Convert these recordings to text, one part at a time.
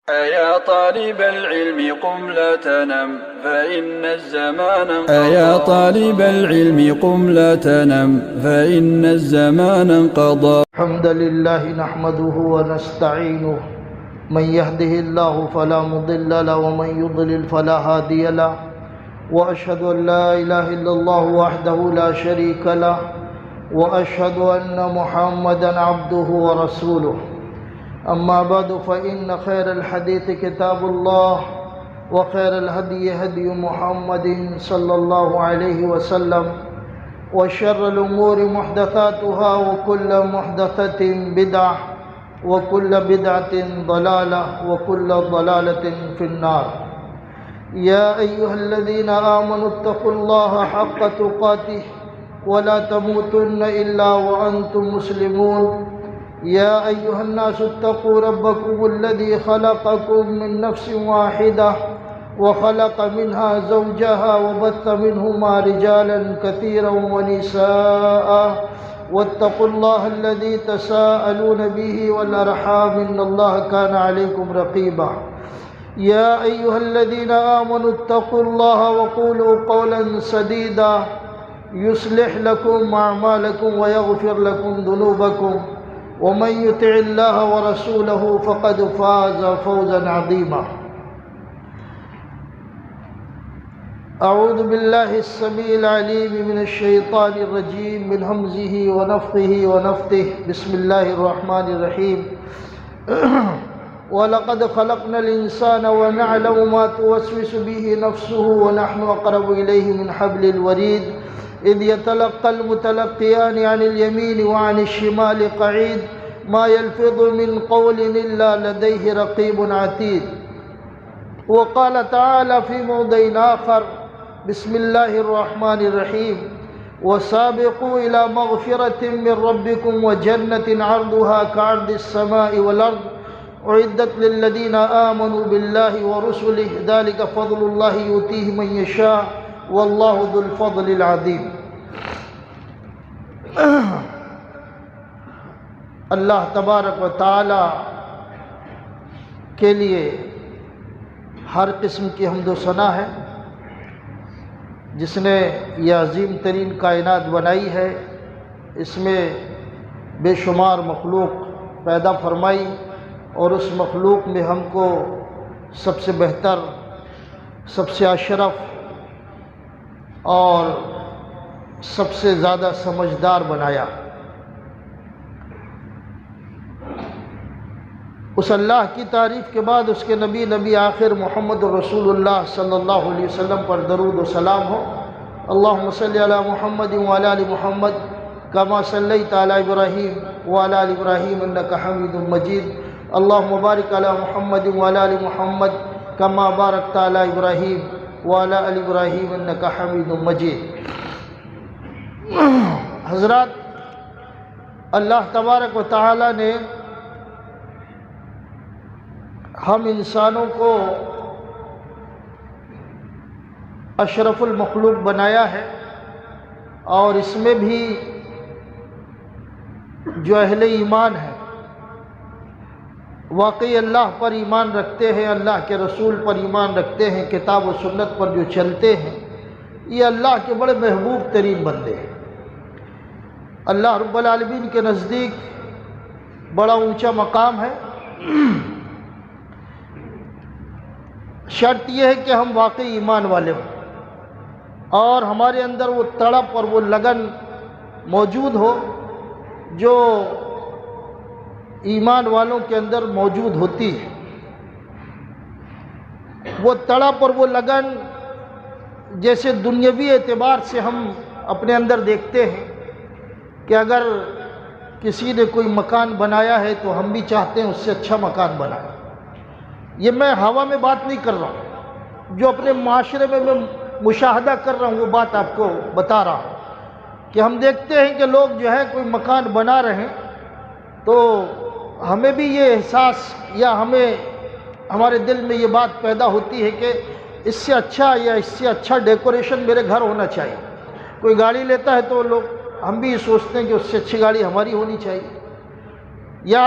أيا طالب العلم قم لا تنم فإن الزمان انقضى أيا طالب العلم قم لا تنم فإن الزمان انقضى. الحمد لله نحمده ونستعينه من يهده الله فلا مضل له ومن يضلل فلا هادي له وأشهد أن لا إله إلا الله وحده لا شريك له وأشهد أن محمدا عبده ورسوله. أما بعد فإن خير الحديث كتاب الله وخير الهدي هدي محمد صلى الله عليه وسلم وشر الأمور محدثاتها وكل محدثة بدعة وكل بدعة ضلالة وكل ضلالة في النار. يا أيها الذين آمنوا اتقوا الله حق تقاته ولا تموتن إلا وأنتم مسلمون. يا أيها الناس اتقوا ربكم الذي خلقكم من نفس واحدة وخلق منها زوجها وبث منهما رجالا كثيرا ونساء واتقوا الله الذي تساءلون به والأرحام إن الله كان عليكم رقيبا. يا أيها الذين آمنوا اتقوا الله وقولوا قولا سديدا يصلح لكم أعمالكم ويغفر لكم ذنوبكم ومن يطع الله ورسوله فقد فاز فوزا عظيما. أعوذ بالله السميع العليم من الشيطان الرجيم من همزه ونفخه ونفثه. بسم الله الرحمن الرحيم. وَلَقَدْ خَلَقْنَا الْإِنسَانَ وَنَعْلَمُ مَا تُوَسْوِسُ بِهِ نَفْسُهُ وَنَحْنُ أَقْرَبُ إِلَيْهِ مِنْ حَبْلِ الْوَرِيدِ إِذْ يَتَلَقَّى الْمُتَلَقِّيَانِ عَنِ الْيَمِينِ وَعَنِ الشِّمَالِ قَعِيدٌ ما يلفظ من قول إلا لديه رقيب عتيد. وقال تعالى في موضع آخر بسم الله الرحمن الرحيم وسابقوا إلى مغفرة من ربكم وجنة عرضها كعرض السماء والأرض أعدت للذين آمنوا بالله ورسله ذلك فضل الله يؤتيه من يشاء والله ذو الفضل العظيم. اللہ تبارک و تعالی کے لیے ہر قسم کی حمد و ثنا ہے جس نے یہ عظیم ترین کائنات بنائی ہے. اس میں بے شمار مخلوق پیدا فرمائی اور اس مخلوق میں ہم کو سب سے بہتر، سب سے اشرف اور سب سے زیادہ سمجھدار بنایا. اس اللہ کی تعریف کے بعد اس کے نبی آخر محمد رسول اللہ صلی اللہ علیہ وسلم پر درود و سلام ہو. اللہم صلی علی محمد وعلی آل محمد کما صلیت علی ابراہیم وعلی آل ابراہیم انک حمید مجید. اللہم بارک علی محمد وعلی آل محمد کما بارکت علی ابراہیم وعلی آل ابراہیم انک حمید مجید. حضرات، اللہ تبارک و تعالی نے ہم انسانوں کو اشرف المخلوق بنایا ہے اور اس میں بھی جو اہل ایمان ہیں، واقعی اللہ پر ایمان رکھتے ہیں، اللہ کے رسول پر ایمان رکھتے ہیں، کتاب و سنت پر جو چلتے ہیں، یہ اللہ کے بڑے محبوب ترین بندے ہیں. اللہ رب العالمین کے نزدیک بڑا اونچا مقام ہے. شرط یہ ہے کہ ہم واقعی ایمان والے ہوں اور ہمارے اندر وہ تڑپ اور وہ لگن موجود ہو جو ایمان والوں کے اندر موجود ہوتی ہے. وہ تڑپ اور وہ لگن جیسے دنیاوی اعتبار سے ہم اپنے اندر دیکھتے ہیں کہ اگر کسی نے کوئی مکان بنایا ہے تو ہم بھی چاہتے ہیں اس سے اچھا مکان بنائیں. یہ میں ہوا میں بات نہیں کر رہا ہوں، جو اپنے معاشرے میں مشاہدہ کر رہا ہوں وہ بات آپ کو بتا رہا ہوں کہ ہم دیکھتے ہیں کہ لوگ جو ہے کوئی مکان بنا رہے ہیں تو ہمیں بھی یہ احساس یا ہمارے دل میں یہ بات پیدا ہوتی ہے کہ اس سے اچھا یا اس سے اچھا ڈیکوریشن میرے گھر ہونا چاہیے. کوئی گاڑی لیتا ہے تو ہم بھی یہ سوچتے ہیں کہ اس سے اچھی گاڑی ہماری ہونی چاہیے. یا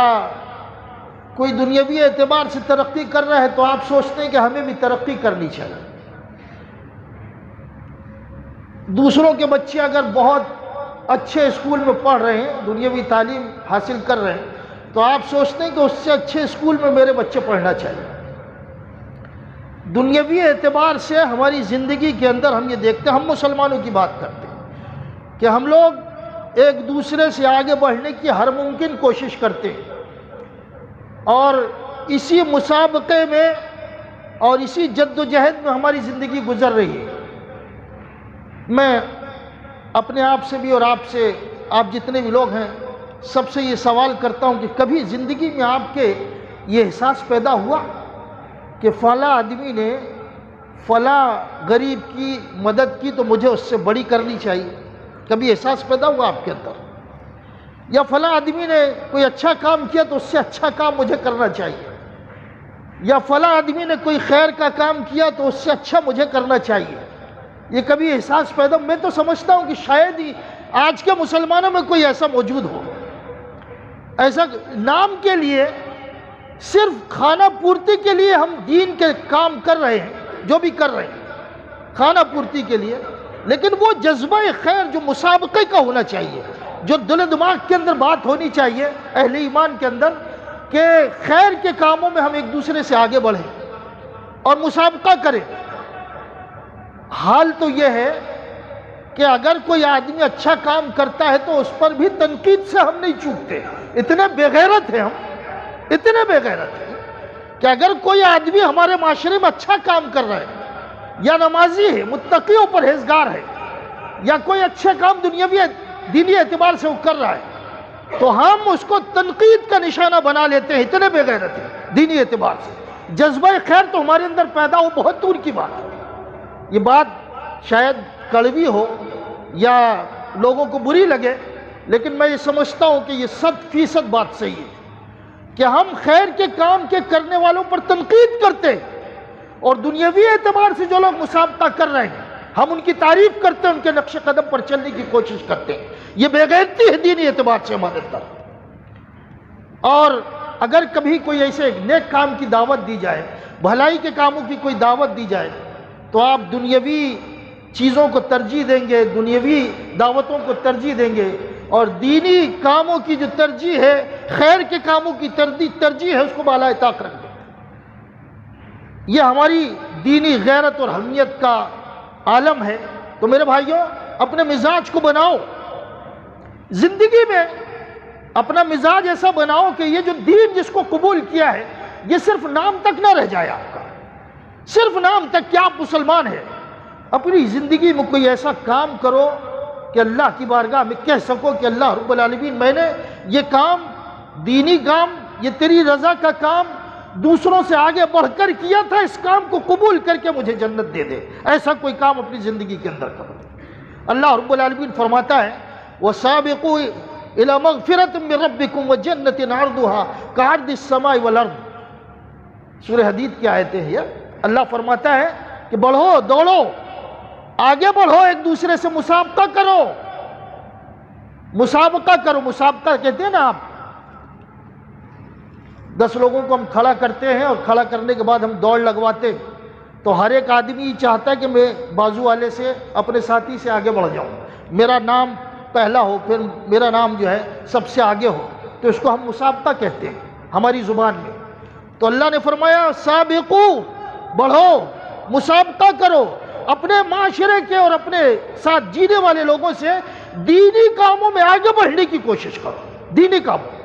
کوئی دنیاوی اعتبار سے ترقی کر رہا ہے تو آپ سوچتے ہیں کہ ہمیں بھی ترقی کرنی چاہیے. دوسروں کے بچے اگر بہت اچھے اسکول میں پڑھ رہے ہیں، دنیاوی تعلیم حاصل کر رہے ہیں، تو آپ سوچتے ہیں کہ اس سے اچھے اسکول میں میرے بچے پڑھنا چاہیے. دنیاوی اعتبار سے ہماری زندگی کے اندر ہم یہ دیکھتے ہیں، ہم مسلمانوں کی بات کرتے ہیں کہ ہم لوگ ایک دوسرے سے آگے بڑھنے کی ہر ممکن کوشش کرتے ہیں، اور اسی مسابقے میں اور اسی جد و جہد میں ہماری زندگی گزر رہی ہے. میں اپنے آپ سے بھی اور آپ جتنے بھی لوگ ہیں سب سے یہ سوال کرتا ہوں کہ کبھی زندگی میں آپ کے یہ احساس پیدا ہوا کہ فلاں آدمی نے فلاں غریب کی مدد کی تو مجھے اس سے بڑی کرنی چاہیے؟ کبھی احساس پیدا ہوا آپ کے اندر؟ یا فلاں آدمی نے کوئی اچھا کام کیا تو اس سے اچھا کام مجھے کرنا چاہیے؟ یا فلاں آدمی نے کوئی خیر کا کام کیا تو اس سے اچھا مجھے کرنا چاہیے؟ یہ کبھی احساس پیدا؟ میں تو سمجھتا ہوں کہ شاید ہی آج کے مسلمانوں میں کوئی ایسا موجود ہو. ایسا نام کے لیے، صرف کھانا پورتی کے لیے ہم دین کے کام کر رہے ہیں، جو بھی کر رہے ہیں کھانا پورتی کے لیے، لیکن وہ جذبہ خیر جو مسابقے کا ہونا چاہیے، جو دل و دماغ کے اندر بات ہونی چاہیے اہل ایمان کے اندر کہ خیر کے کاموں میں ہم ایک دوسرے سے آگے بڑھیں اور مسابقہ کریں. حال تو یہ ہے کہ اگر کوئی آدمی اچھا کام کرتا ہے تو اس پر بھی تنقید سے ہم نہیں چوکتے. اتنے بے غیرت ہیں ہم، اتنے بے غیرت ہیں کہ اگر کوئی آدمی ہمارے معاشرے میں اچھا کام کر رہا ہے، یا نمازی ہے، متقی و پرہیزگار ہے، یا کوئی اچھے کام دنیاوی دینی اعتبار سے وہ کر رہا ہے، تو ہم اس کو تنقید کا نشانہ بنا لیتے ہیں. اتنے بے غیرت ہیں دینی اعتبار سے. جذبہ خیر تو ہمارے اندر پیدا ہو بہت دور کی بات ہے. یہ بات شاید کڑوی ہو یا لوگوں کو بری لگے، لیکن میں یہ سمجھتا ہوں کہ یہ 100% بات صحیح ہے کہ ہم خیر کے کام کے کرنے والوں پر تنقید کرتے ہیں، اور دنیاوی اعتبار سے جو لوگ مسابقہ کر رہے ہیں ہم ان کی تعریف کرتے ہیں، ان کے نقش قدم پر چلنے کی کوشش کرتے ہیں. یہ بے غیرتی ہے دینی اعتبار سے ہمارے اندر. اور اگر کبھی کوئی ایسے نیک کام کی دعوت دی جائے، بھلائی کے کاموں کی کوئی دعوت دی جائے، تو آپ دنیاوی چیزوں کو ترجیح دیں گے، دنیاوی دعوتوں کو ترجیح دیں گے، اور دینی کاموں کی جو ترجیح ہے، خیر کے کاموں کی ترجیح ہے، اس کو بالائے طاق رکھ دیں. یہ ہماری دینی غیرت اور حمیت کا عالم ہے. تو میرے بھائیوں، اپنے مزاج کو بناؤ، زندگی میں اپنا مزاج ایسا بناؤ کہ یہ جو دین جس کو قبول کیا ہے یہ صرف نام تک نہ رہ جائے آپ کا، صرف نام تک کہ آپ مسلمان ہیں. اپنی زندگی میں کوئی ایسا کام کرو کہ اللہ کی بارگاہ میں کہہ سکو کہ اللہ رب العالمین، میں نے یہ کام، دینی کام، یہ تیری رضا کا کام دوسروں سے آگے بڑھ کر کیا تھا، اس کام کو قبول کر کے مجھے جنت دے دے. ایسا کوئی کام اپنی زندگی کے اندر کرو. اللہ رب العالمین فرماتا ہے وَسَابِقُوا إِلَى مَغْفِرَةٍ مِّن رَبِّكُمْ وَجَنَّةٍ عَرْضُهَا كَعَرْضِ السَّمَاءِ وَالْأَرْضِ. سورہ حدید کی آیتیں ہیں. اللہ فرماتا ہے کہ بڑھو، دوڑو، آگے بڑھو، ایک دوسرے سے مسابقہ کرو. مسابقہ کرو. مسابقہ کہتے ہیں نا، آپ 10 لوگوں کو ہم کھڑا کرتے ہیں اور کھڑا کرنے کے بعد ہم دوڑ لگواتے ہیں، تو ہر ایک آدمی چاہتا ہے کہ میں بازو والے سے، اپنے ساتھی سے آگے بڑھ جاؤں، میرا نام پہلا ہو، پھر میرا نام جو ہے سب سے آگے ہو. تو اس کو ہم مسابقہ کہتے ہیں ہماری زبان میں. تو اللہ نے فرمایا سابقو، بڑھو، مسابقہ کرو، اپنے معاشرے کے اور اپنے ساتھ جینے والے لوگوں سے دینی کاموں میں آگے بڑھنے کی کوشش کرو. دینی کاموں،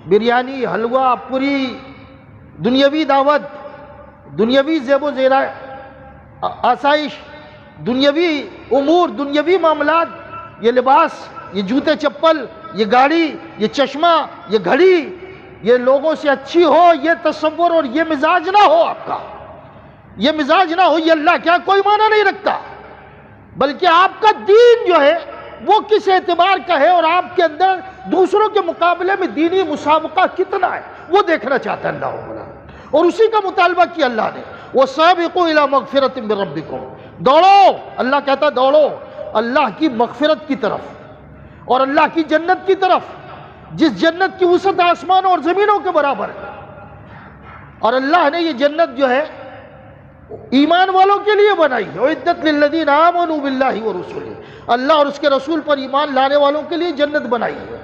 بریانی، حلوہ، پوری، دنیاوی دعوت، دنیاوی زیب و زیرہ آسائش، دنیاوی امور، دنیاوی معاملات، یہ لباس، یہ جوتے چپل، یہ گاڑی، یہ چشمہ، یہ گھڑی، یہ لوگوں سے اچھی ہو، یہ تصور اور یہ مزاج نہ ہو آپ کا. یہ مزاج نہ ہو، یہ اللہ کیا کوئی معنی نہیں رکھتا، بلکہ آپ کا دین جو ہے وہ کس اعتبار کا ہے، اور آپ کے اندر دوسروں کے مقابلے میں دینی مسابقہ کتنا ہے وہ دیکھنا چاہتا ہے اللہ تعالیٰ. اور اسی کا مطالبہ کیا اللہ نے، وَسَابِقُوا إِلَى مَغْفِرَةٍ مِّن رَبِّكُمْ. دوڑو، اللہ کہتا دوڑو اللہ کی مغفرت کی طرف اور اللہ کی جنت کی طرف، جس جنت کی وسعت آسمانوں اور زمینوں کے برابر ہے. اور اللہ نے یہ جنت جو ہے ایمان والوں کے لیے بنائی ہے، اعدت للذین آمنوا باللہ ورسولہ، اللہ اور اس کے رسول پر ایمان لانے والوں کے لیے جنت بنائی ہے۔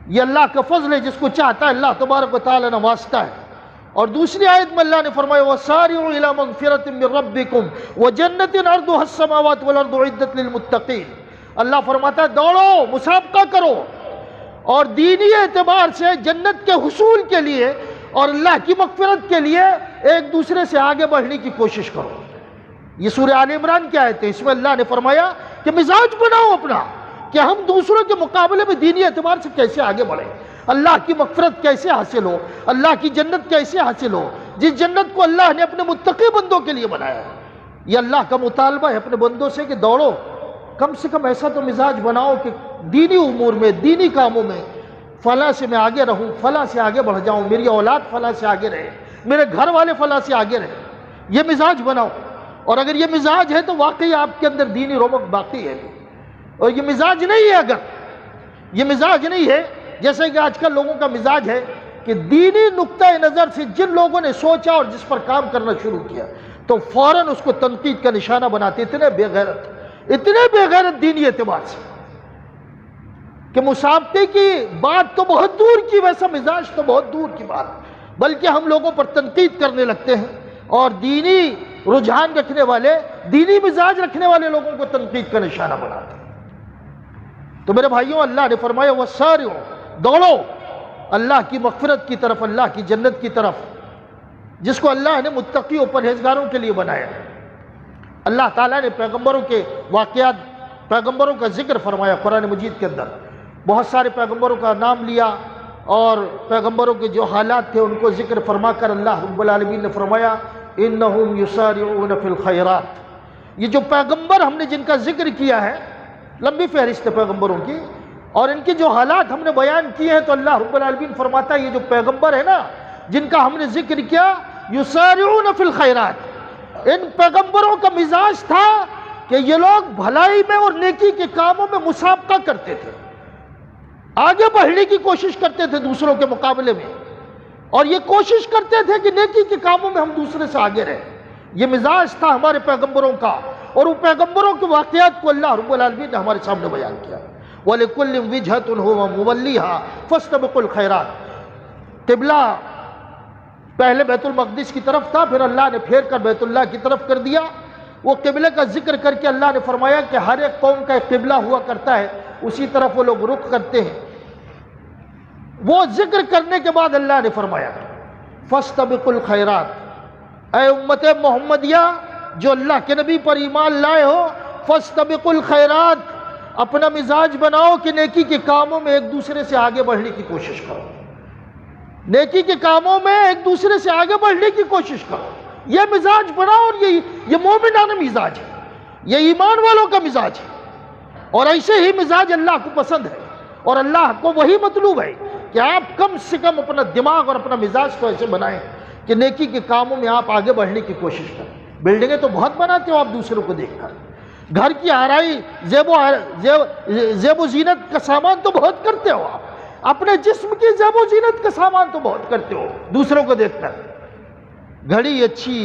یہ اللہ کا فضل ہے، جس کو چاہتا ہے اللہ تبارک و تعالی نوازتا ہے۔ اور دوسری آیت میں اللہ نے فرمایا وَسَارِعُوا إِلَىٰ مَغْفِرَةٍ مِّن رَبِّكُمْ وَجَنَّةٍ عَرْضُهَا السَّمَاوَاتُ وَالْأَرْضُ أُعِدَّتْ لِلْمُتَّقِينَ۔ اللہ فرماتا ہے دوڑو، مسابقہ کرو، اور دینی اعتبار سے جنت کے حصول کے لیے اور اللہ کی مغفرت کے لیے ایک دوسرے سے آگے بڑھنے کی کوشش کرو۔ یہ سورہ آل عمران کی آیت ہے، اس میں اللہ نے فرمایا کہ مزاج بناؤ اپنا کہ ہم دوسروں کے مقابلے میں دینی اعتبار سے کیسے آگے بڑھیں، اللہ کی مغفرت کیسے حاصل ہو، اللہ کی جنت کیسے حاصل ہو، جس جنت کو اللہ نے اپنے متقی بندوں کے لیے بنایا ہے۔ یہ اللہ کا مطالبہ ہے اپنے بندوں سے کہ دوڑو، کم سے کم ایسا تو مزاج بناؤ کہ دینی امور میں، دینی کاموں میں فلاں سے میں آگے رہوں، فلاں سے آگے بڑھ جاؤں، میری اولاد فلاں سے آگے رہے، میرے گھر والے فلاں سے آگے رہے۔ یہ مزاج بناؤ، اور اگر یہ مزاج ہے تو واقعی آپ کے اندر دینی رونق باقی ہے۔ اور یہ مزاج نہیں ہے، اگر یہ مزاج نہیں ہے، جیسے کہ آج کل لوگوں کا مزاج ہے کہ دینی نقطہ نظر سے جن لوگوں نے سوچا اور جس پر کام کرنا شروع کیا تو فوراً اس کو تنقید کا نشانہ بناتے، اتنے بے غیرت دینی اعتبار سے کہ مسابقے کی بات تو بہت دور کی، ویسا مزاج تو بہت دور کی بات، بلکہ ہم لوگوں پر تنقید کرنے لگتے ہیں اور دینی رجحان رکھنے والے، دینی مزاج رکھنے والے لوگوں کو تنقید کا نشانہ بناتے ہیں۔ تو میرے بھائیوں، اللہ نے فرمایا وَسَارِعُوا، دوڑو اللہ کی مغفرت کی طرف، اللہ کی جنت کی طرف، جس کو اللہ نے متقی و پرہیزگاروں کے لیے بنایا ہے۔ اللہ تعالیٰ نے پیغمبروں کے واقعات، پیغمبروں کا ذکر فرمایا قرآن مجید کے اندر، بہت سارے پیغمبروں کا نام لیا اور پیغمبروں کے جو حالات تھے ان کو ذکر فرما کر اللہ رب العالمین نے فرمایا اِنَّهُمْ يُسَارِعُونَ فِي الْخَيْرَاتِ۔ یہ جو پیغمبر ہم نے جن کا ذکر کیا ہے، لمبی فہرست ہے پیغمبروں کی، اور ان کے جو حالات ہم نے بیان کیے ہیں، تو اللہ رب العالمین فرماتا ہے یہ جو پیغمبر ہے نا جن کا ہم نے ذکر کیا، یسارعون فی الخیرات، ان پیغمبروں کا مزاج تھا کہ یہ لوگ بھلائی میں اور نیکی کے کاموں میں مسابقہ کرتے تھے، آگے بڑھنے کی کوشش کرتے تھے دوسروں کے مقابلے میں، اور یہ کوشش کرتے تھے کہ نیکی کے کاموں میں ہم دوسرے سے آگے رہیں۔ یہ مزاج تھا ہمارے پیغمبروں کا، اور وہ پیغمبروں کے واقعات کو اللہ رب العالمین نے ہمارے سامنے بیان کیا۔ وَلِكُلٍّ وِجْهَةٌ هُوَ مُوَلِّيهَا فَاسْتَبِقُوا الْخَيْرَاتِ۔ قبلہ پہلے بیت المقدس کی طرف تھا، پھر اللہ نے پھیر کر بیت اللہ کی طرف کر دیا۔ وہ قبلے کا ذکر کر کے اللہ نے فرمایا کہ ہر ایک قوم کا ایک قبلہ ہوا کرتا ہے، اسی طرف وہ لوگ رخ کرتے ہیں۔ وہ ذکر کرنے کے بعد اللہ نے فرمایا فَاسْتَبِقُوا الْخَيْرَاتِ، اے امت محمدیہ جو اللہ کے نبی پر ایمان لائے ہو، فَاسْتَبِقُوا الْخَيْرَاتِ، اپنا مزاج بناؤ کہ نیکی کے کاموں میں ایک دوسرے سے آگے بڑھنے کی کوشش کرو، نیکی کے کاموں میں ایک دوسرے سے آگے بڑھنے کی کوشش کرو۔ یہ مزاج بناؤ، اور یہ مومنانہ مزاج ہے، یہ ایمان والوں کا مزاج ہے، اور ایسے ہی مزاج اللہ کو پسند ہے، اور اللہ کو وہی مطلوب ہے کہ آپ کم سے کم اپنا دماغ اور اپنا مزاج کو ایسے بنائیں کہ نیکی کے کاموں میں آپ آگے بڑھنے کی کوشش کریں۔ بلڈنگیں تو بہت بناتے ہو آپ دوسروں کو دیکھ کر، گھر کی آرائی، زیب و زینت کا سامان تو بہت کرتے ہو آپ، اپنے جسم کی زیب و زینت کا سامان تو بہت کرتے ہو دوسروں کو دیکھ کر، گھڑی اچھی،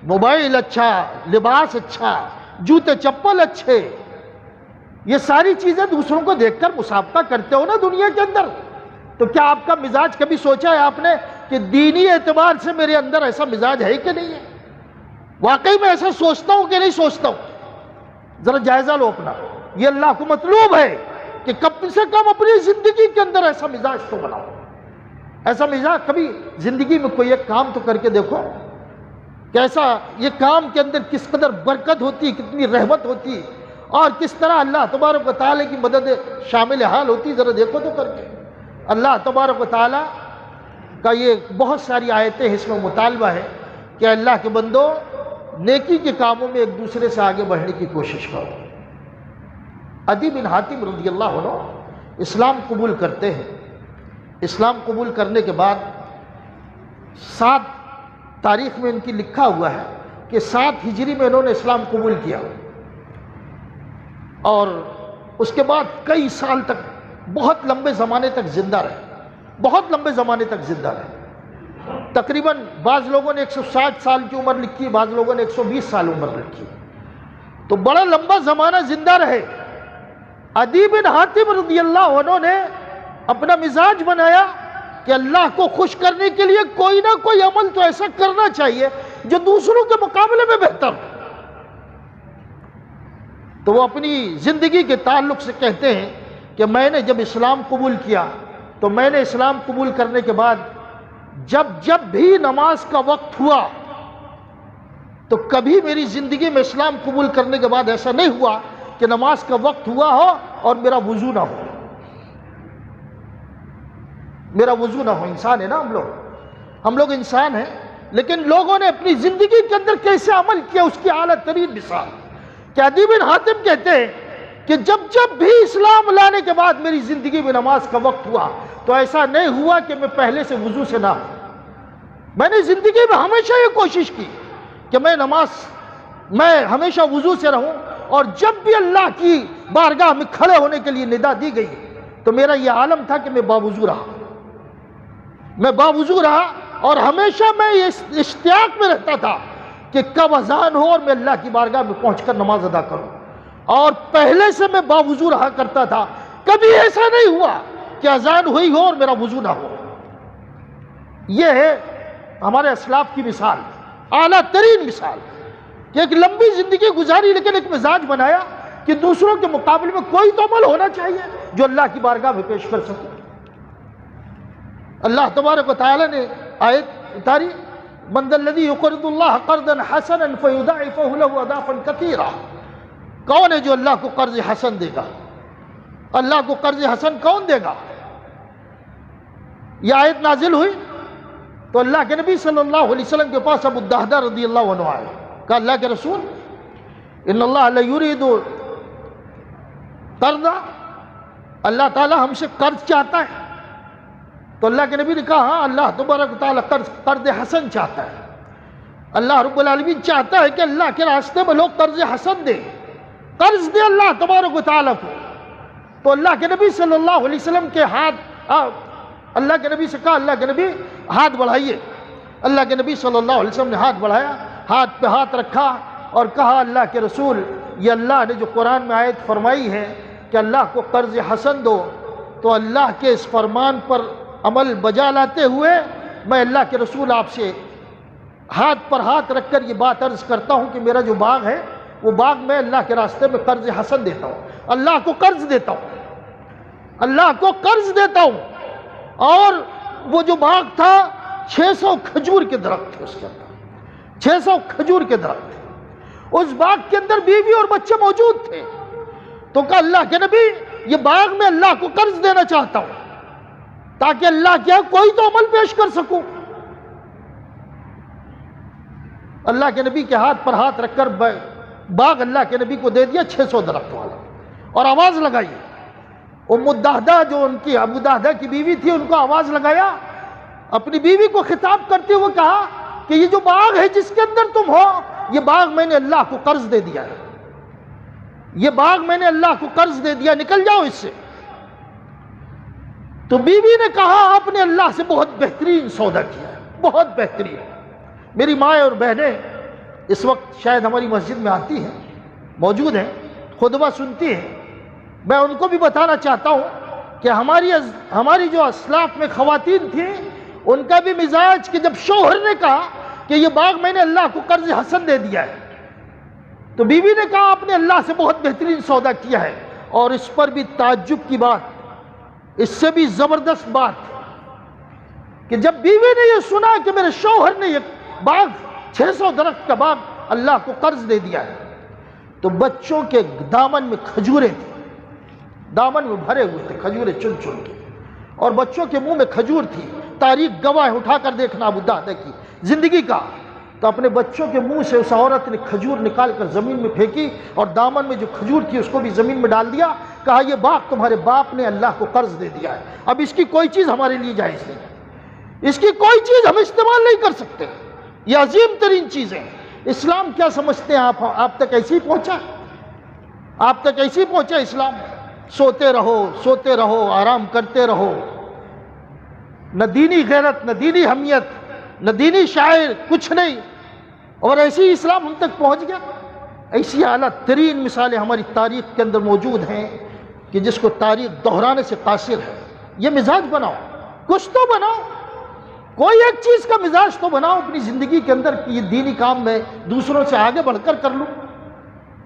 موبائل اچھا، لباس اچھا، جوتے چپل اچھے، یہ ساری چیزیں دوسروں کو دیکھ کر مسابقہ کرتے ہو نا دنیا کے اندر۔ تو کیا آپ کا مزاج کبھی سوچا ہے آپ نے کہ دینی اعتبار سے میرے اندر ایسا مزاج ہے کہ نہیں ہے؟ واقعی میں ایسا سوچتا ہوں کہ نہیں سوچتا ہوں؟ ذرا جائزہ لو اپنا۔ یہ اللہ کو مطلوب ہے کہ کم سے کم اپنی زندگی کے اندر ایسا مزاج تو بناؤ۔ ایسا مزاج کبھی زندگی میں کوئی ایک کام تو کر کے دیکھو، کیسا یہ کام کے اندر کس قدر برکت ہوتی، کتنی رحمت ہوتی، اور کس طرح اللہ تبارک و تعالیٰ کی مدد شامل حال ہوتی، ذرا دیکھو تو کر کے۔ اللہ تبارک و تعالیٰ کا یہ بہت ساری آیتیں اس میں مطالبہ ہے کہ اللہ کے بندو نیکی کے کاموں میں ایک دوسرے سے آگے بڑھنے کی کوشش کرو۔ عدی بن حاتم رضی اللہ عنہ اسلام قبول کرتے ہیں۔ اسلام قبول کرنے کے بعد 7 تاریخ میں ان کی لکھا ہوا ہے کہ 7 ہجری میں انہوں نے اسلام قبول کیا، اور اس کے بعد کئی سال تک، بہت لمبے زمانے تک زندہ رہے، بہت لمبے زمانے تک زندہ رہے۔ تقریباً بعض لوگوں نے 160 سال کی عمر لکھی ہے، بعض لوگوں نے 120 سال عمر لکھی ہے، تو بڑا لمبا زمانہ زندہ رہے۔ عدی بن حاتم رضی اللہ عنہ نے اپنا مزاج بنایا کہ اللہ کو خوش کرنے کے لیے کوئی نہ کوئی عمل تو ایسا کرنا چاہیے جو دوسروں کے مقابلے میں بہتر ہو۔ تو وہ اپنی زندگی کے تعلق سے کہتے ہیں کہ میں نے جب اسلام قبول کیا تو میں نے اسلام قبول کرنے کے بعد جب بھی نماز کا وقت ہوا تو کبھی میری زندگی میں اسلام قبول کرنے کے بعد ایسا نہیں ہوا کہ نماز کا وقت ہوا ہو اور میرا وضو نہ ہو، میرا وضو نہ ہو۔ انسان ہے نا ہم لوگ انسان ہیں، لیکن لوگوں نے اپنی زندگی کے اندر کیسے عمل کیا اس کی اعلیٰ ترین مثال کہ عدی بن حاتم کہتے ہیں کہ جب بھی اسلام لانے کے بعد میری زندگی میں نماز کا وقت ہوا تو ایسا نہیں ہوا کہ میں پہلے سے وضو سے نہ ہوں۔ میں نے زندگی میں ہمیشہ یہ کوشش کی کہ میں ہمیشہ وضو سے رہوں، اور جب بھی اللہ کی بارگاہ میں کھڑے ہونے کے لیے ندا دی گئی تو میرا یہ عالم تھا کہ میں باوضو رہا، اور ہمیشہ میں یہ اشتیاق میں رہتا تھا کہ کب اذان ہو اور میں اللہ کی بارگاہ میں پہنچ کر نماز ادا کروں، اور پہلے سے میں باوضو رہا کرتا تھا۔ کبھی ایسا نہیں ہوا کہ اذان ہوئی ہو اور میرا وضو نہ ہو۔ یہ ہے ہمارے اسلاف کی مثال، اعلیٰ ترین مثال کہ ایک لمبی زندگی گزاری لیکن ایک مزاج بنایا کہ دوسروں کے مقابلے میں کوئی تو عمل ہونا چاہیے جو اللہ کی بارگاہ میں پیش کر سکے۔ اللہ تبارک و تعالی نے آیت اتاری، من ذا الذی یقرض اللہ قرضا حسنا فیضاعفہ له اضعافا کثیرا۔ کون ہے جو اللہ کو قرض حسن دے گا؟ اللہ کو قرض حسن کون دے گا؟ یہ آیت نازل ہوئی تو اللہ کے نبی صلی اللہ علیہ وسلم کے پاس ابو الدہدہ رضی اللہ عنہ آئے، کہا اللہ کے رسول ان اللہ لیرید قرضا، اللہ تعالی ہم سے قرض چاہتا ہے۔ تو اللہ کے نبی نے کہا ہاں، اللہ تبارک و تعالی قرض حسن چاہتا ہے۔ اللہ رب العالمین چاہتا ہے کہ اللہ کے راستے میں لوگ قرض حسن دیں، قرض دے اللہ تبارک و تعالی کو۔ تو اللہ کے نبی صلی اللہ علیہ وسلم کے اللہ کے نبی سے کہا، اللہ کے نبی ہاتھ بڑھائیے۔ اللہ کے نبی صلی اللہ علیہ وسلم نے ہاتھ بڑھایا، ہاتھ پہ ہاتھ رکھا اور کہا اللہ کے رسول، یہ اللہ نے جو قرآن میں آیت فرمائی ہے کہ اللہ کو قرض حسن دو، تو اللہ کے اس فرمان پر عمل بجا لاتے ہوئے میں اللہ کے رسول آپ سے ہاتھ پر ہاتھ رکھ کر یہ بات عرض کرتا ہوں کہ میرا جو باغ ہے وہ باغ میں اللہ کے راستے میں قرض حسن دیتا ہوں، اللہ کو قرض دیتا ہوں، اللہ کو قرض دیتا ہوں۔ اور وہ جو باغ تھا 600 کھجور کے درخت تھے، اس کے اندر 600 کھجور کے درخت تھے، اس باغ کے اندر بیوی اور بچے موجود تھے۔ تو کہا اللہ کے نبی یہ باغ میں اللہ کو قرض دینا چاہتا ہوں تاکہ اللہ کیا کوئی تو عمل پیش کر سکوں۔ اللہ کے نبی کے ہاتھ پر ہاتھ رکھ کر باغ اللہ کے نبی کو دے دیا 600 درخت والا، اور آواز لگائی۔ ام الدہدہ جو ان کی ابو دہدہ کی بیوی تھی ان کو آواز لگایا، اپنی بیوی کو خطاب کرتے ہوئے کہا کہ یہ جو باغ ہے جس کے اندر تم ہو، یہ باغ میں نے اللہ کو قرض دے دیا ہے، یہ باغ میں نے اللہ کو قرض دے دیا، نکل جاؤ اس سے۔ تو بیوی نے کہا آپ نے اللہ سے بہت بہترین سودا کیا ہے، بہت بہترین۔ میری مائیں اور بہنیں اس وقت شاید ہماری مسجد میں آتی ہیں، موجود ہیں، خطبہ سنتی ہیں، میں ان کو بھی بتانا چاہتا ہوں کہ ہماری جو اسلاف میں خواتین تھیں ان کا بھی مزاج کہ جب شوہر نے کہا کہ یہ باغ میں نے اللہ کو قرض حسن دے دیا ہے تو بیوی نے کہا آپ نے اللہ سے بہت بہترین سودا کیا ہے۔ اور اس پر بھی تعجب کی بات، اس سے بھی زبردست بات کہ جب بیوی نے یہ سنا کہ میرے شوہر نے یہ باغ 600 درخت کا باغ اللہ کو قرض دے دیا ہے تو بچوں کے دامن میں کھجوریں تھیں، دامن میں بھرے ہوئے تھے کھجوریں چن چن کے، اور بچوں کے منہ میں کھجور تھی۔ تاریخ گواہ ہے، اٹھا کر دیکھنا ابو دہدہ کی زندگی کا۔ تو اپنے بچوں کے منہ سے اس عورت نے کھجور نکال کر زمین میں پھینکی اور دامن میں جو کھجور تھی اس کو بھی زمین میں ڈال دیا، کہا یہ باغ تمہارے باپ نے اللہ کو قرض دے دیا ہے، اب اس کی کوئی چیز ہمارے لیے جائز نہیں ہے، اس کی کوئی چیز ہم استعمال نہیں کر سکتے، یہ عظیم ترین چیزیں ہیں۔ اسلام کیا سمجھتے ہیں آپ تک ایسے ہی پہنچا؟ آپ تک ایسے ہی پہنچا اسلام؟ سوتے رہو، آرام کرتے رہو، نہ دینی غیرت، نہ دینی حمیت، نہ دینی شاعر، کچھ نہیں، اور ایسی ہی اسلام ہم تک پہنچ گیا۔ ایسی اعلیٰ ترین مثالیں ہماری تاریخ کے اندر موجود ہیں کہ جس کو تاریخ دہرانے سے قاصر ہے۔ یہ مزاج بناؤ، کچھ تو بناؤ، کوئی ایک چیز کا مزاج تو بناؤ اپنی زندگی کے اندر کہ یہ دینی کام میں دوسروں سے آگے بڑھ کر لوں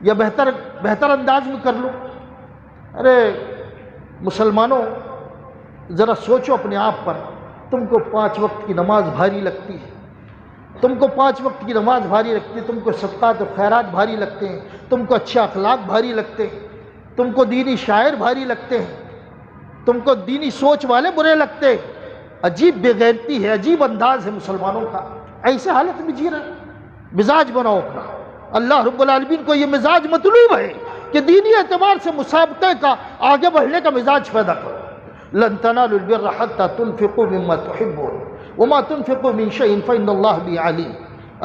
یا بہتر انداز میں کر لوں۔ ارے مسلمانوں، ذرا سوچو اپنے آپ پر، تم کو 5 وقت کی نماز بھاری لگتی ہے، تم کو 5 وقت کی نماز بھاری لگتی ہے، تم کو صدقات و خیرات بھاری لگتے ہیں، تم کو اچھے اخلاق بھاری لگتے ہیں، تم کو دینی شاعر بھاری لگتے ہیں، تم کو دینی سوچ والے برے لگتے ہیں۔ عجیب بے غیرتی ہے، عجیب انداز ہے مسلمانوں کا، ایسے حالت میں جی رہے۔ مزاج بناؤ اپنا۔ اللہ رب العالمین کو یہ مزاج مطلوب ہے کہ دینی اعتبار سے مسابقے کا، آگے بڑھنے کا مزاج پیدا کرو۔ لن تنالوا البر حتى تنفقوا مما تحبون وما تنفقوا من شيء فإن الله به عليم۔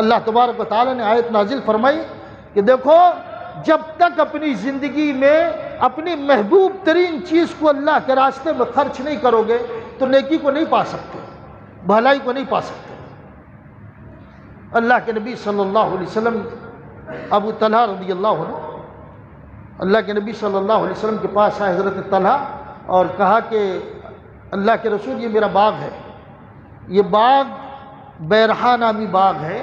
اللہ تبارک و تعالی نے آیت نازل فرمائی کہ دیکھو، جب تک اپنی زندگی میں اپنی محبوب ترین چیز کو اللہ کے راستے میں خرچ نہیں کرو گے تو نیکی کو نہیں پا سکتے، بھلائی کو نہیں پا سکتے۔ اللہ کے نبی صلی اللہ علیہ وسلم، ابو طلحہ رضی اللہ عنہ، اللہ کے نبی صلی اللہ علیہ وسلم کے پاس آئے حضرت طلحہ اور کہا کہ اللہ کے رسول، یہ میرا باغ ہے، یہ باغ بیرحا نامی باغ ہے۔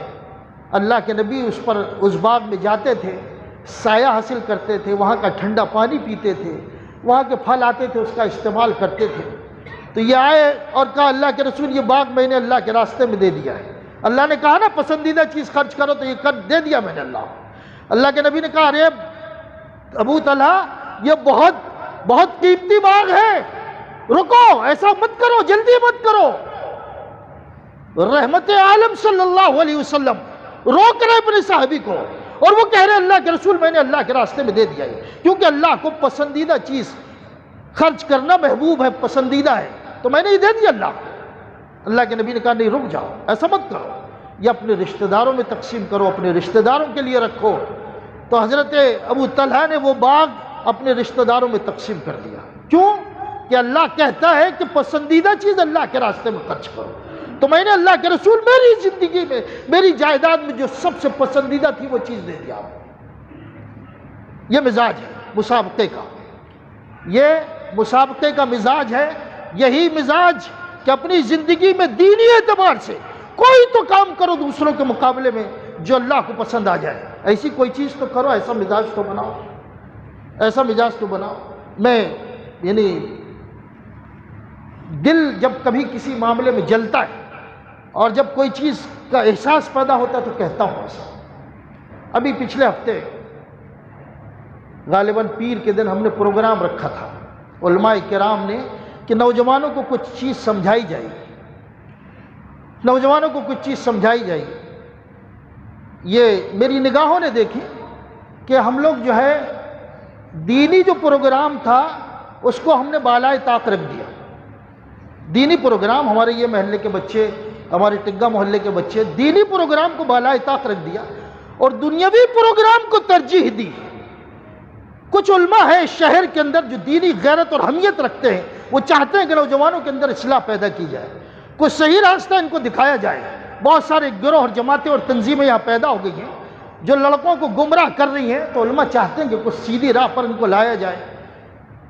اللہ کے نبی اس باغ میں جاتے تھے، سایہ حاصل کرتے تھے، وہاں کا ٹھنڈا پانی پیتے تھے، وہاں کے پھل آتے تھے اس کا استعمال کرتے تھے۔ تو یہ آئے اور کہا اللہ کے رسول، یہ باغ میں نے اللہ کے راستے میں دے دیا ہے۔ اللہ نے کہا نا پسندیدہ چیز خرچ کرو، تو یہ دے دیا میں نے اللہ کے نبی نے کہا ارے ابو طلحہ، یہ بہت قیمتی باغ ہے، رکو، ایسا مت کرو، جلدی مت کرو۔ رحمت عالم صلی اللہ علیہ وسلم روک رہے اپنے صحابی کو، اور وہ کہہ رہے اللہ کے رسول میں نے اللہ کے راستے میں دے دیا ہے، کیونکہ اللہ کو پسندیدہ چیز خرچ کرنا محبوب ہے، پسندیدہ ہے، تو میں نے یہ دے دیا اللہ کو۔ اللہ کے نبی نے کہا نہیں، رک جاؤ، ایسا مت کرو، یہ اپنے رشتہ داروں میں تقسیم کرو، اپنے رشتہ داروں کے لیے رکھو۔ تو حضرت ابو طلحہ نے وہ باغ اپنے رشتہ داروں میں تقسیم کر دیا۔ کیوں؟ کہ اللہ کہتا ہے کہ پسندیدہ چیز اللہ کے راستے میں خرچ کرو، تو میں نے اللہ کے رسول میری زندگی میں، میری جائیداد میں جو سب سے پسندیدہ تھی وہ چیز دے دیا۔ یہ مزاج ہے مسابقے کا، یہ مسابقے کا مزاج ہے۔ یہی مزاج کہ اپنی زندگی میں دینی اعتبار سے کوئی تو کام کرو دوسروں کے مقابلے میں جو اللہ کو پسند آ جائے، ایسی کوئی چیز تو کرو، ایسا مزاج تو بناؤ، ایسا مزاج تو بناؤ۔ میں یعنی دل جب کبھی کسی معاملے میں جلتا ہے اور جب کوئی چیز کا احساس پیدا ہوتا ہے تو کہتا ہوں ایسا۔ ابھی پچھلے ہفتے غالباً پیر کے دن ہم نے پروگرام رکھا تھا، علماء کرام نے، کہ نوجوانوں کو کچھ چیز سمجھائی جائے، نوجوانوں کو کچھ چیز سمجھائی جائے۔ یہ میری نگاہوں نے دیکھی کہ ہم لوگ جو ہے دینی جو پروگرام تھا اس کو ہم نے بالائے طاق رکھ دیا۔ دینی پروگرام، ہمارے یہ محلے کے بچے، ہمارے ٹگا محلے کے بچے دینی پروگرام کو بالائے طاق رکھ دیا اور دنیاوی پروگرام کو ترجیح دی۔ کچھ علماء ہیں شہر کے اندر جو دینی غیرت اور حمیت رکھتے ہیں، وہ چاہتے ہیں کہ نوجوانوں کے اندر اصلاح پیدا کی جائے، کچھ صحیح راستہ ان کو دکھایا جائے۔ بہت سارے گروہ اور جماعتیں اور تنظیمیں یہاں پیدا ہو گئی ہیں جو لڑکوں کو گمراہ کر رہی ہیں، تو علماء چاہتے ہیں کہ کچھ سیدھی راہ پر ان کو لایا جائے۔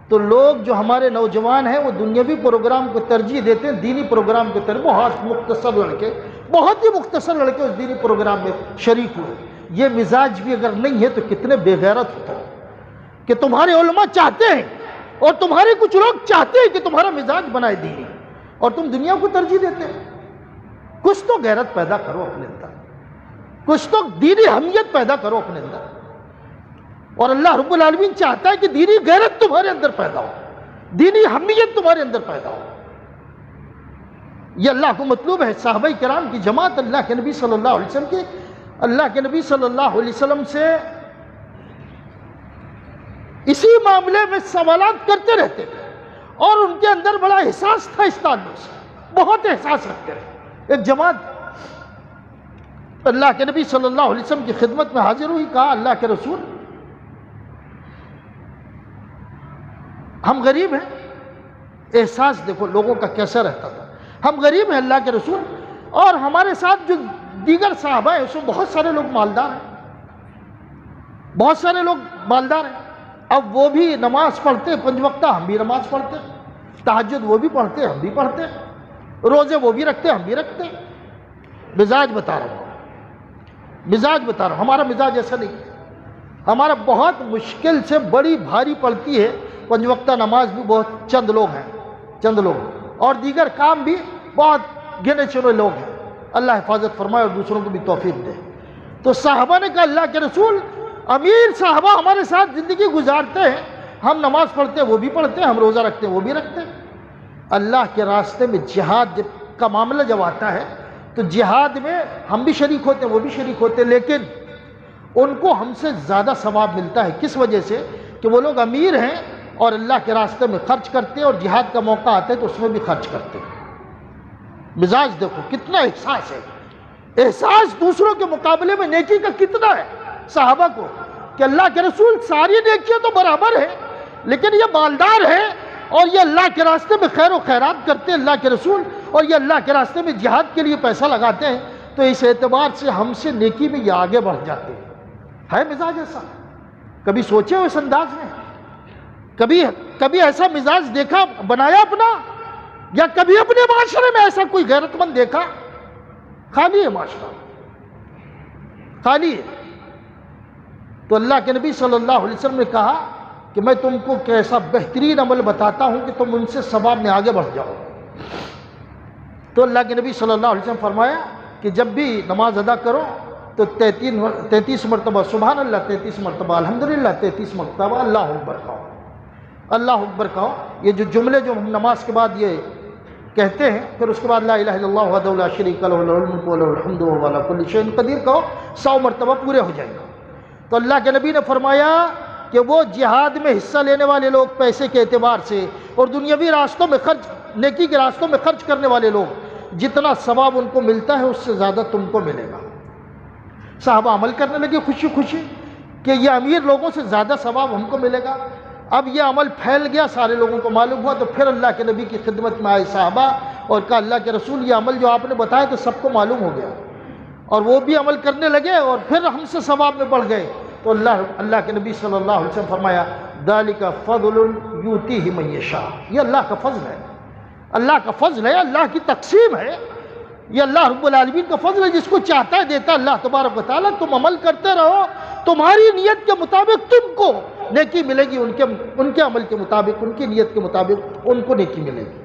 تو لوگ جو ہمارے نوجوان ہیں وہ دنیاوی پروگرام کو ترجیح دیتے ہیں دینی پروگرام کے طرف۔ بہت ہی مختصر لڑکے اس دینی پروگرام میں شریک ہوئے۔ یہ مزاج بھی اگر نہیں ہے تو کتنے بے غیرت ہوتا ہے کہ تمہارے علماء چاہتے ہیں اور تمہارے کچھ لوگ چاہتے ہیں کہ تمہارا مزاج بنائے دینی، اور تم دنیا کو ترجیح دیتے ہیں۔ کچھ تو غیرت پیدا کرو اپنے اندر، کچھ تو دینی حمیت پیدا کرو اپنے اندر، اور اللہ رب العالمین چاہتا ہے کہ دینی غیرت تمہارے اندر پیدا ہو، دینی حمیت تمہارے اندر پیدا ہو۔ یہ اللہ کو مطلوب ہے۔ صحابہ کرام کی جماعت اللہ کے نبی صلی اللہ علیہ وسلم کی، اللہ کے نبی صلی اللہ علیہ وسلم سے اسی معاملے میں سوالات کرتے رہتے تھے اور ان کے اندر بڑا احساس تھا اس تعلق سے، بہت احساس رکھتے رہے۔ ایک جماعت اللہ کے نبی صلی اللہ علیہ وسلم کی خدمت میں حاضر ہوئی، کہا اللہ کے رسول ہم غریب ہیں۔ احساس دیکھو لوگوں کا کیسا رہتا تھا، ہم غریب ہیں اللہ کے رسول، اور ہمارے ساتھ جو دیگر صحابہ ہیں اس میں بہت سارے لوگ مالدار ہیں، بہت سارے لوگ مالدار ہیں. اب وہ بھی نماز پڑھتے 5 وقتہ، ہم بھی نماز پڑھتے، تہجد وہ بھی پڑھتے ہم بھی پڑھتے، روزے وہ بھی رکھتے ہم بھی رکھتے. مزاج بتا رہا ہوں، مزاج بتا رہا ہوں، ہمارا مزاج ایسا نہیں. ہمارا بہت مشکل سے بڑی بھاری پڑتی ہے 5 وقتہ نماز بھی بہت چند لوگ ہیں، چند لوگ، اور دیگر کام بھی بہت گنے چنے لوگ ہیں. اللہ حفاظت فرمائے اور دوسروں کو بھی توفیق دے. تو صحابہ نے کہا اللہ کے رسول، امیر صحابہ ہمارے ساتھ زندگی گزارتے ہیں، ہم نماز پڑھتے ہیں وہ بھی پڑھتے ہیں، ہم روزہ رکھتے ہیں وہ بھی رکھتے ہیں. اللہ کے راستے میں جہاد کا معاملہ جب آتا ہے تو جہاد میں ہم بھی شریک ہوتے ہیں وہ بھی شریک ہوتے ہیں، لیکن ان کو ہم سے زیادہ ثواب ملتا ہے. کس وجہ سے؟ کہ وہ لوگ امیر ہیں اور اللہ کے راستے میں خرچ کرتے ہیں، اور جہاد کا موقع آتا ہے تو اس میں بھی خرچ کرتے ہیں. مزاج دیکھو کتنا احساس ہے، احساس دوسروں کے مقابلے میں نیکی کا کتنا ہے صحابہ کو، کہ اللہ کے رسول ساری نیکیاں تو برابر ہیں لیکن یہ مالدار ہے اور یہ اللہ کے راستے میں خیر و خیرات کرتے ہیں اللہ کے رسول، اور یہ اللہ کے راستے میں جہاد کے لیے پیسہ لگاتے ہیں، تو اس اعتبار سے ہم سے نیکی میں یہ آگے بڑھ جاتے ہیں. ہے مزاج ایسا؟ کبھی سوچے ہو اس انداز میں؟ کبھی ایسا مزاج دیکھا، بنایا اپنا؟ یا کبھی اپنے معاشرے میں ایسا کوئی غیرت مند دیکھا؟ خالی ہے معاشرہ، خالی ہے. تو اللہ کے نبی صلی اللہ علیہ وسلم نے کہا کہ میں تم کو کیسا بہترین عمل بتاتا ہوں کہ تم ان سے ثواب میں آگے بڑھ جاؤ. تو اللہ کے نبی صلی اللہ علیہ وسلم فرمایا کہ جب بھی نماز ادا کرو تو 33 مرتبہ سبحان اللہ، 33 مرتبہ الحمدللہ، 33 مرتبہ اللہ اکبر کہو، اللہ اکبر کہو. یہ جو جملے جو ہم نماز کے بعد یہ کہتے ہیں، پھر اس کے بعد لا الہ الا اللہ وحدہ لا شریک لہ لہ الملک و لہ الحمد وهو علی کل شیء قدیر کہو، 100 مرتبہ پورے ہو جائیں گے. تو اللہ کے نبی نے فرمایا کہ وہ جہاد میں حصہ لینے والے لوگ پیسے کے اعتبار سے اور دنیاوی راستوں میں خرچ، نیکی کے راستوں میں خرچ کرنے والے لوگ، جتنا ثواب ان کو ملتا ہے اس سے زیادہ تم کو ملے گا. صحابہ عمل کرنے لگے خوشی خوشی کہ یہ امیر لوگوں سے زیادہ ثواب ہم کو ملے گا. اب یہ عمل پھیل گیا، سارے لوگوں کو معلوم ہوا، تو پھر اللہ کے نبی کی خدمت میں آئے صحابہ اور کہا اللہ کے رسول یہ عمل جو آپ نے بتایا تو سب کو معلوم ہو گیا، اور وہ بھی عمل کرنے لگے اور پھر ہم سے ثواب میں بڑھ گئے. تو اللہ کے نبی صلی اللہ علیہ وسلم فرمایا ذالک فضل یؤتیہ من یشاء، یہ اللہ کا فضل ہے، اللہ کا فضل ہے، اللہ کی تقسیم ہے، یہ اللہ رب العالمین کا فضل ہے، جس کو چاہتا ہے دیتا اللہ تبارک و تعالیٰ. تم عمل کرتے رہو، تمہاری نیت کے مطابق تم کو نیکی ملے گی، ان کے عمل کے مطابق، ان کی نیت کے مطابق ان کو نیکی ملے گی.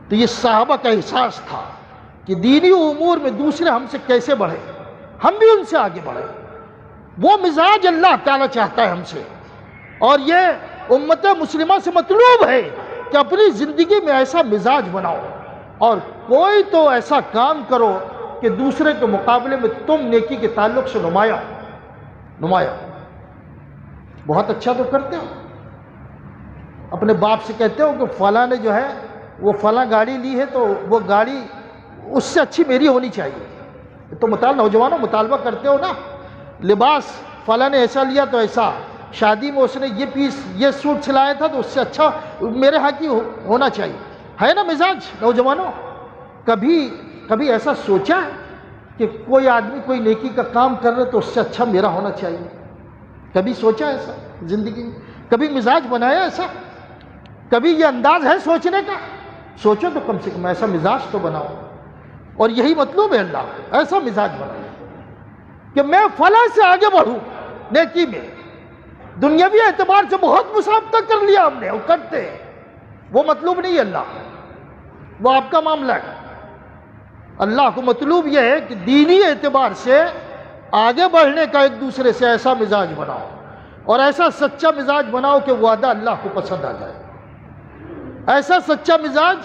تو یہ صحابہ کا احساس تھا کہ دینی امور میں دوسرے ہم سے کیسے بڑھے، ہم بھی ان سے آگے بڑھیں. وہ مزاج اللہ تعالیٰ چاہتا ہے ہم سے، اور یہ امت مسلمہ سے مطلوب ہے کہ اپنی زندگی میں ایسا مزاج بناؤ اور کوئی تو ایسا کام کرو کہ دوسرے کے مقابلے میں تم نیکی کے تعلق سے نمایاں. بہت اچھا تو کرتے ہو، اپنے باپ سے کہتے ہو کہ فلاں نے جو ہے وہ فلاں گاڑی لی ہے تو وہ گاڑی اس سے اچھی میری ہونی چاہیے. تو نوجوانوں مطالبہ کرتے ہو نا، لباس فلاں نے ایسا لیا تو ایسا، شادی میں اس نے یہ سوٹ سلایا تھا تو اس سے اچھا میرے ہاں کی ہونا چاہیے. ہے نا مزاج نوجوانوں؟ کبھی ایسا سوچا ہے کہ کوئی آدمی کوئی نیکی کا کام کر رہے تو اس سے اچھا میرا ہونا چاہیے؟ کبھی سوچا ایسا زندگی میں؟ کبھی مزاج بنایا ایسا؟ کبھی یہ انداز ہے سوچنے کا؟ سوچو تو کم سے کم ایسا مزاج تو بناؤ. اور یہی مطلوب ہے اللہ، ایسا مزاج بناؤ کہ میں فلاں سے آگے بڑھوں نیکی میں. دنیاوی اعتبار سے بہت مسابقہ کر لیا ہم نے اور کرتے ہیں، وہ مطلوب نہیں ہے اللہ، وہ آپ کا معاملہ ہے. اللہ کو مطلوب یہ ہے کہ دینی اعتبار سے آگے بڑھنے کا ایک دوسرے سے ایسا مزاج بناؤ، اور ایسا سچا مزاج بناؤ کہ وعدہ اللہ کو پسند آ جائے، ایسا سچا مزاج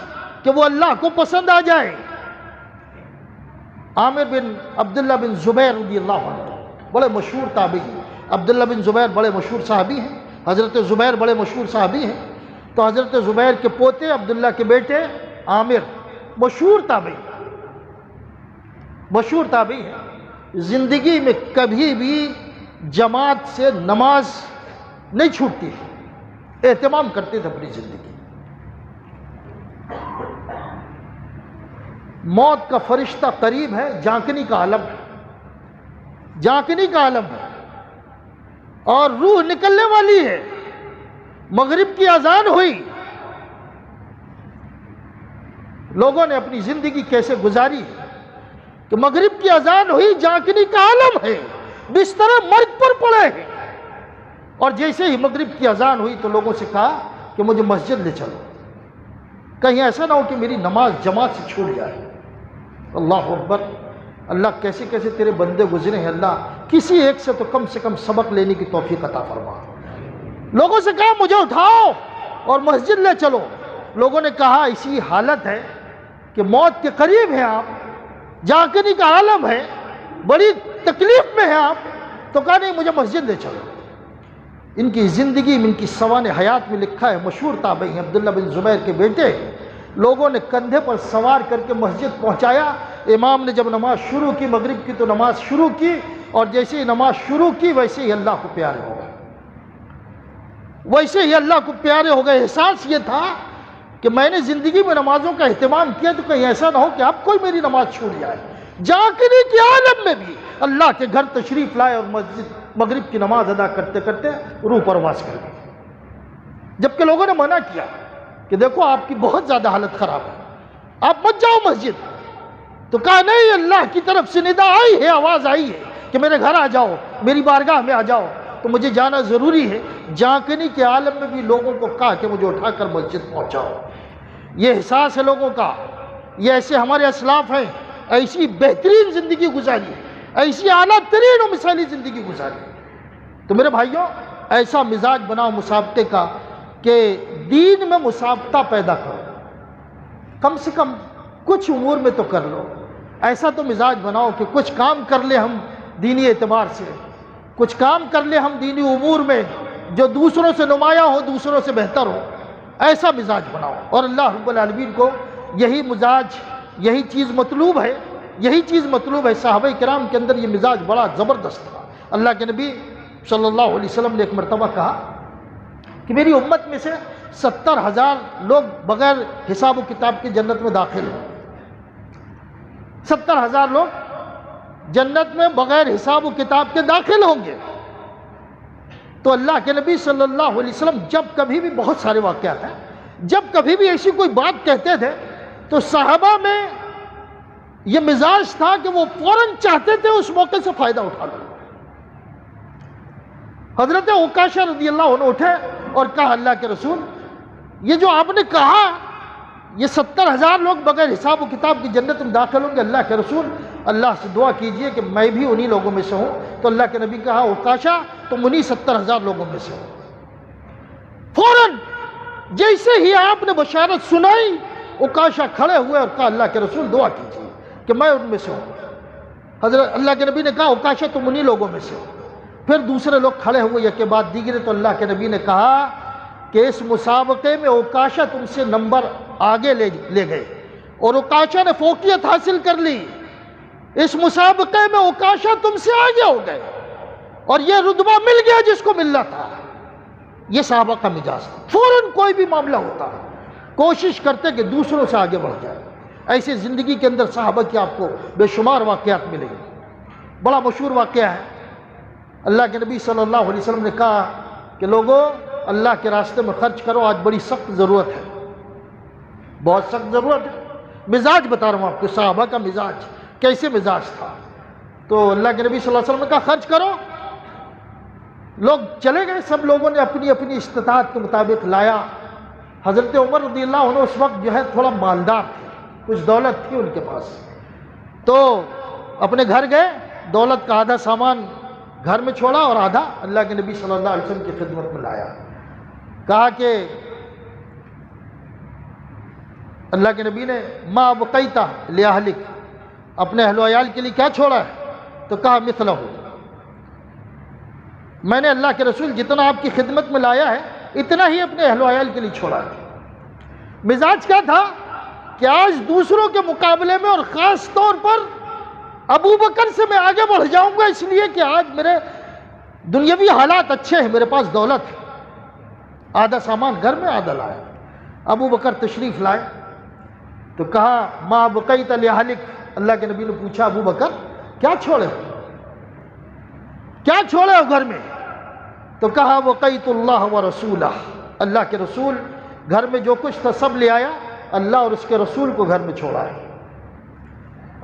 کہ وہ اللہ کو پسند آ جائے. عامر بن عبداللہ بن زبیر رضی اللہ عنہ بڑے مشہور تابعی ہیں. عبداللہ بن زبیر بڑے مشہور صحابی ہیں، حضرت زبیر بڑے مشہور صحابی ہیں. تو حضرت زبیر کے پوتے عبداللہ کے بیٹے عامر مشہور تابعی ہیں. زندگی میں کبھی بھی جماعت سے نماز نہیں چھوٹتی تھی، اہتمام کرتے تھے اپنی زندگی. موت کا فرشتہ قریب ہے، جھانکنے کا عالم ہے، جھانکنے کا عالم ہے، اور روح نکلنے والی ہے۔ مغرب کی اذان ہوئی، لوگوں نے اپنی زندگی کیسے گزاری کہ مغرب کی اذان ہوئی، جھانکنے کا عالم ہے، بستر مرگ پر پڑے ہیں، اور جیسے ہی مغرب کی اذان ہوئی تو لوگوں سے کہا کہ مجھے مسجد لے چلو، کہیں ایسا نہ ہو کہ میری نماز جماعت سے چھوٹ جائے۔ اللہ اکبر، اللہ کیسے کیسے تیرے بندے گزرے ہیں، اللہ کسی ایک سے تو کم سبق لینے کی توفیق عطا فرما۔ لوگوں سے کہا مجھے اٹھاؤ اور مسجد لے چلو، لوگوں نے کہا اسی حالت ہے کہ موت کے قریب ہیں آپ، جھانکنے کا عالم ہے، بڑی تکلیف میں ہیں آپ، تو کہا نہیں مجھے مسجد لے چلو۔ ان کی زندگی میں، ان کی سوانح حیات میں لکھا ہے، مشہور تابعی ہیں عبداللہ بن زبیر کے بیٹے، لوگوں نے کندھے پر سوار کر کے مسجد پہنچایا۔ امام نے جب نماز شروع کی مغرب کی تو نماز شروع کی، اور جیسے ہی نماز شروع کی ویسے ہی اللہ کو پیارے ہو گئے، ویسے ہی اللہ کو پیارے ہو گئے۔ احساس یہ تھا کہ میں نے زندگی میں نمازوں کا اہتمام کیا تو کہیں ایسا نہ ہو کہ اب کوئی میری نماز چھوٹ جائے۔ جھانکنے کے عالم میں بھی اللہ کے گھر تشریف لائے اور مسجد مغرب کی نماز ادا کرتے کرتے روح پرواز کر گئے، جبکہ لوگوں نے منع کیا کہ دیکھو آپ کی بہت زیادہ حالت خراب ہے، آپ مت جاؤ مسجد، تو کہا نہیں، اللہ کی طرف سے ندا آئی ہے، آواز آئی ہے کہ میرے گھر آ جاؤ، میری بارگاہ میں آ جاؤ، تو مجھے جانا ضروری ہے۔ جھانکنے کے عالم میں بھی لوگوں کو کہا کہ مجھے اٹھا کر مسجد پہنچاؤ۔ یہ احساس ہے لوگوں کا، یہ ایسے ہمارے اسلاف ہیں، ایسی بہترین زندگی گزاری، ایسی اعلیٰ ترین و مثالی زندگی گزاری۔ تو میرے بھائیوں، ایسا مزاج بناؤ مسابقے کا کہ دین میں مسابقہ پیدا کرو، کم سے کم کچھ امور میں تو کر لو۔ ایسا تو مزاج بناؤ کہ کچھ کام کر لے ہم دینی اعتبار سے، کچھ کام کر لے ہم دینی امور میں جو دوسروں سے نمایاں ہو، دوسروں سے بہتر ہو، ایسا مزاج بناؤ۔ اور اللہ رب العالمین کو یہی مزاج، یہی چیز مطلوب ہے، یہی چیز مطلوب ہے۔ صحابہ کرام کے اندر یہ مزاج بڑا زبردست تھا۔ اللہ کے نبی صلی اللہ علیہ وسلم نے ایک مرتبہ کہا کہ میری امت میں سے 70,000 لوگ بغیر حساب و کتاب کے جنت میں داخل ہوں، 70,000 لوگ جنت میں بغیر حساب و کتاب کے داخل ہوں گے۔ تو اللہ کے نبی صلی اللہ علیہ وسلم جب کبھی بھی، بہت سارے واقعات ہیں، جب کبھی بھی ایسی کوئی بات کہتے تھے تو صحابہ میں یہ مزاج تھا کہ وہ فوراً چاہتے تھے اس موقع سے فائدہ اٹھا لو۔ حضرت عکاشہ رضی اللہ عنہ اٹھے اور کہا اللہ کے رسول، یہ جو آپ نے کہا یہ 70,000 لوگ بغیر حساب و کتاب کی جنت میں داخل ہوں گے، اللہ کے رسول اللہ سے دعا کیجئے کہ میں بھی انہی لوگوں میں سے ہوں۔ تو اللہ کے نبی کہا عکاشہ تم انہی 70,000 لوگوں میں سے ہو۔ فوراً جیسے ہی آپ نے بشارت سنائی، عکاشہ کھڑے ہوئے اور کہا اللہ کے رسول دعا کیجئے کہ میں ان میں سے ہوں۔ حضرت اللہ کے نبی نے کہا عکاشہ تم انہی لوگوں میں سے ہو۔ پھر دوسرے لوگ کھڑے ہوئے یک کے بعد دیگرے، تو اللہ کے نبی نے کہا کہ اس مسابقے میں عکاشہ تم سے نمبر آگے لے گئے اور عکاشہ نے فوقیت حاصل کر لی۔ اس مسابقے میں عکاشہ تم سے آگے ہو گئے اور یہ رتبہ مل گیا جس کو ملنا تھا۔ یہ صحابہ کا مزاج تھا، فوراً کوئی بھی معاملہ ہوتا کوشش کرتے کہ دوسروں سے آگے بڑھ جائے۔ ایسے زندگی کے اندر صحابہ کی آپ کو بے شمار واقعات ملیں گے۔ بڑا مشہور واقعہ ہے، اللہ کے نبی صلی اللہ علیہ وسلم نے کہا کہ لوگوں اللہ کے راستے میں خرچ کرو، آج بڑی سخت ضرورت ہے، بہت سخت ضرورت ہے۔ مزاج بتا رہا ہوں آپ کو، صحابہ کا مزاج کیسے مزاج تھا۔ تو اللہ کے نبی صلی اللہ علیہ وسلم نے کہا خرچ کرو، لوگ چلے گئے، سب لوگوں نے اپنی اپنی استطاعت کے مطابق لایا۔ حضرت عمر رضی اللہ عنہ اس وقت جو ہے تھوڑا مالدار تھے، کچھ دولت تھی ان کے پاس، تو اپنے گھر گئے، دولت کا آدھا سامان گھر میں چھوڑا اور آدھا اللہ کے نبی صلی اللہ علیہ وسلم کی خدمت میں لایا۔ کہا کہ اللہ کے نبی نے ما بقیت لأہلک، اپنے اہل و عیال کے لیے کیا چھوڑا ہے؟ تو کہا مثلہ، میں نے اللہ کے رسول جتنا آپ کی خدمت میں لایا ہے اتنا ہی اپنے اہل و عیال کے لیے چھوڑا ہے۔ مزاج کیا تھا کہ آج دوسروں کے مقابلے میں اور خاص طور پر ابو بکر سے میں آگے بڑھ جاؤں گا، اس لیے کہ آج میرے دنیاوی حالات اچھے ہیں، میرے پاس دولت ہے۔ آدھا سامان گھر میں، آدھا لایا۔ ابو بکر تشریف لائے، تو کہا ما بقیت لأہلک، اللہ کے نبی نے پوچھا ابو بکر کیا چھوڑے ہو، کیا چھوڑے ہو گھر میں؟ تو کہا بقیت اللہ ورسولہ، اللہ کے رسول، گھر میں جو کچھ تھا سب لے آیا، اللہ اور اس کے رسول کو گھر میں چھوڑا ہے،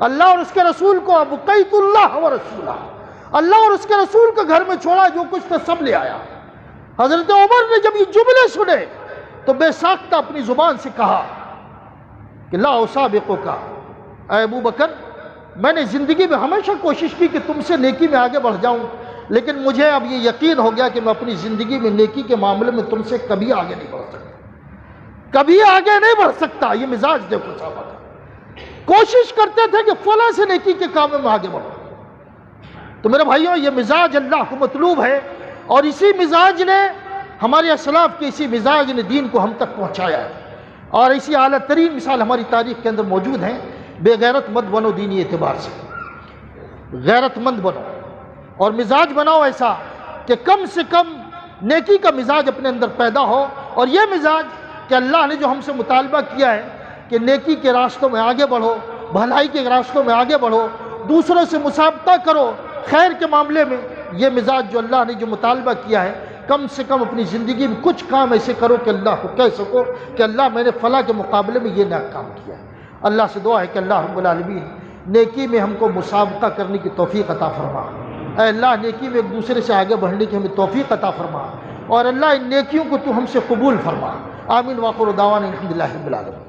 اللہ اور اس کے رسول کو، بقیت اللہ ورسولہ، اللہ اور اس کے رسول کو گھر میں چھوڑا، جو کچھ تھا سب لے آیا۔ حضرت عمر نے جب یہ جملے سنے تو بے ساختہ اپنی زبان سے کہا کہ لا اسابقک، اے ابو بکر میں نے زندگی میں ہمیشہ کوشش کی کہ تم سے نیکی میں آگے بڑھ جاؤں، لیکن مجھے اب یہ یقین ہو گیا کہ میں اپنی زندگی میں نیکی کے معاملے میں تم سے کبھی آگے نہیں بڑھ سکتا، کبھی آگے نہیں بڑھ سکتا۔ یہ مزاج دیکھو صحابہ کا، کوشش کرتے تھے کہ فلاں سے نیکی کے کاموں میں آگے بڑھو۔ تو میرے بھائیوں یہ مزاج اللہ کو مطلوب ہے، اور اسی مزاج نے، ہمارے اسلاف کے اسی مزاج نے دین کو ہم تک پہنچایا ہے، اور اسی اعلیٰ ترین مثال ہماری تاریخ کے اندر موجود ہیں۔ بے غیرت مت بنو دینی اعتبار سے، غیرت مند بنو اور مزاج بناؤ ایسا کہ کم سے کم نیکی کا مزاج اپنے اندر پیدا ہو، اور یہ مزاج کہ اللہ نے جو ہم سے مطالبہ کیا ہے کہ نیکی کے راستوں میں آگے بڑھو، بھلائی کے راستوں میں آگے بڑھو، دوسروں سے مسابقہ کرو خیر کے معاملے میں، یہ مزاج جو اللہ نے جو مطالبہ کیا ہے، کم سے کم اپنی زندگی میں کچھ کام ایسے کرو کہ اللہ کو کہہ سکو کہ اللہ میں نے فلاں کے مقابلے میں یہ نیک کام کیا ہے۔ اللہ سے دعا ہے کہ اللہ رب العالمین نیکی میں ہم کو مسابقہ کرنے کی توفیق عطا فرما، اے اللہ نیکی میں ایک دوسرے سے آگے بڑھنے کی ہمیں توفیق عطا فرما، اور اللہ ان نیکیوں کو تو ہم سے قبول فرما۔ آمین۔ وآخر دعوانا الحمدللہ رب العالمین۔